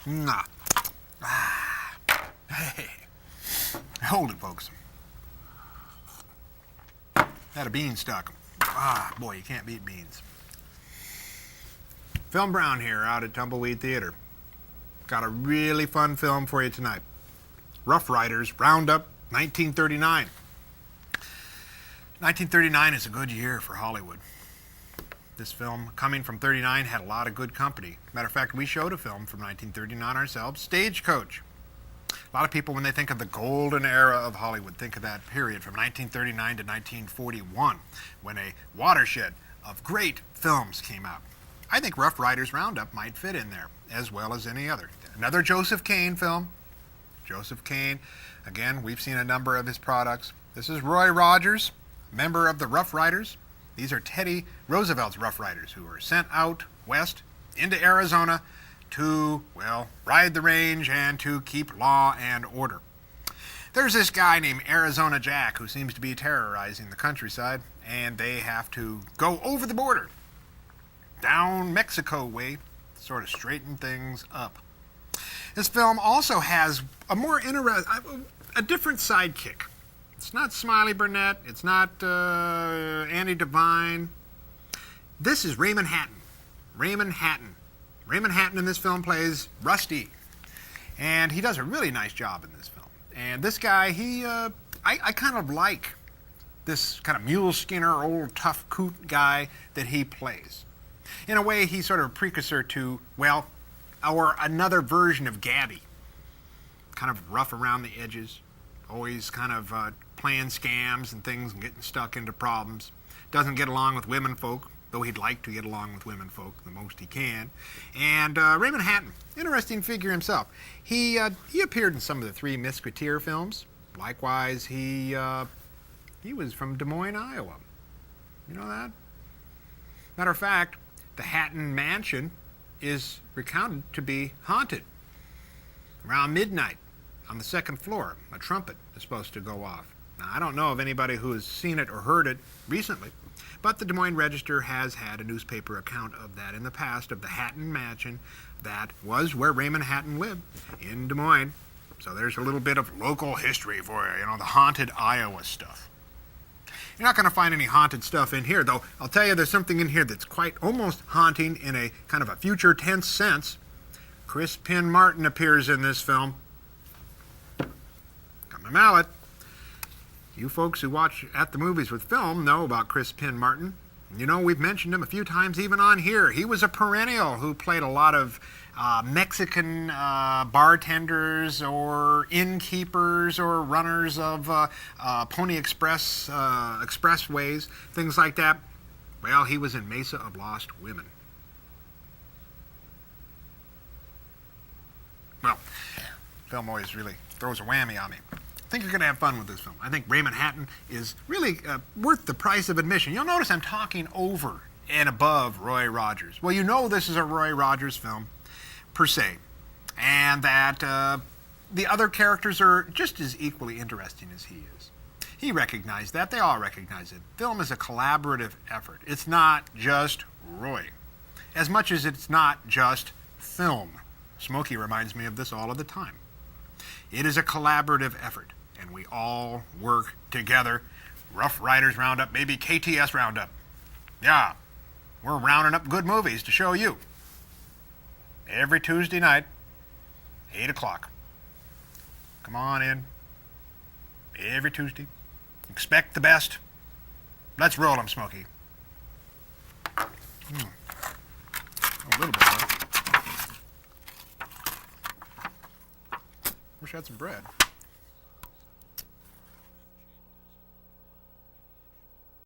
Nah. Ah. Hey. Hold it, folks. Had a bean stuck. Ah, boy, you can't beat beans. Philm Brown here out at Tumbleweed Theatre. Got a really fun film for you tonight. Rough Riders Roundup 1939. 1939 is a good year for Hollywood. This film, coming from 39, had a lot of good company. Matter of fact, we showed a film from 1939 ourselves, Stagecoach. A lot of people, when they think of the golden era of Hollywood, think of that period from 1939 to 1941, when a watershed of great films came out. I think Rough Riders Roundup might fit in there, as well as any other. Another Joseph Kane film. Joseph Kane, again, we've seen a number of his products. This is Roy Rogers, member of the Rough Riders. These are Teddy Roosevelt's Rough Riders, who were sent out west into Arizona to, well, ride the range and to keep law and order. There's this guy named Arizona Jack who seems to be terrorizing the countryside, and they have to go over the border, down Mexico way, sort of straighten things up. This film also has a different sidekick. It's not Smiley Burnett. It's not Andy Devine. This is Raymond Hatton. Raymond Hatton. Raymond Hatton in this film plays Rusty, and he does a really nice job in this film. And this guy, I kind of like this kind of mule skinner, old tough coot guy that he plays. In a way, he's sort of a precursor to, well, or another version of Gabby. Kind of rough around the edges, always kind of playing scams and things and getting stuck into problems. Doesn't get along with women folk, though he'd like to get along with women folk the most he can. And Raymond Hatton, interesting figure himself. He appeared in some of the Three Musketeer films. Likewise, he was from Des Moines, Iowa. You know that? Matter of fact, the Hatton Mansion is recounted to be haunted. Around midnight, on the second floor, a trumpet is supposed to go off. Now, I don't know of anybody who has seen it or heard it recently, but the Des Moines Register has had a newspaper account of that in the past, of the Hatton Mansion. That was where Raymond Hatton lived, in Des Moines. So there's a little bit of local history for you, the haunted Iowa stuff. You're not going to find any haunted stuff in here, though I'll tell you there's something in here that's quite almost haunting in a kind of a future tense sense. Chris Penn Martin appears in this film. Got my mallet. You folks who watch At the Movies with Philm know about Chris Penn Martin. You know, we've mentioned him a few times even on here. He was a perennial who played a lot of Mexican bartenders or innkeepers or runners of Pony Express expressways, things like that. Well, he was in Mesa of Lost Women. Well, film always really throws a whammy on me. I think you're going to have fun with this film. I think Raymond Hatton is really worth the price of admission. You'll notice I'm talking over and above Roy Rogers. Well, you know this is a Roy Rogers film, per se, and that the other characters are just as equally interesting as he is. He recognized that. They all recognize it. Film is a collaborative effort. It's not just Roy, as much as it's not just film. Smokey reminds me of this all of the time. It is a collaborative effort, and we all work together. Rough Riders Roundup, maybe KTS Roundup. Yeah, we're rounding up good movies to show you. Every Tuesday night, 8 o'clock. Come on in. Every Tuesday. Expect the best. Let's roll them, Smokey. A little bit more. Wish I had some bread.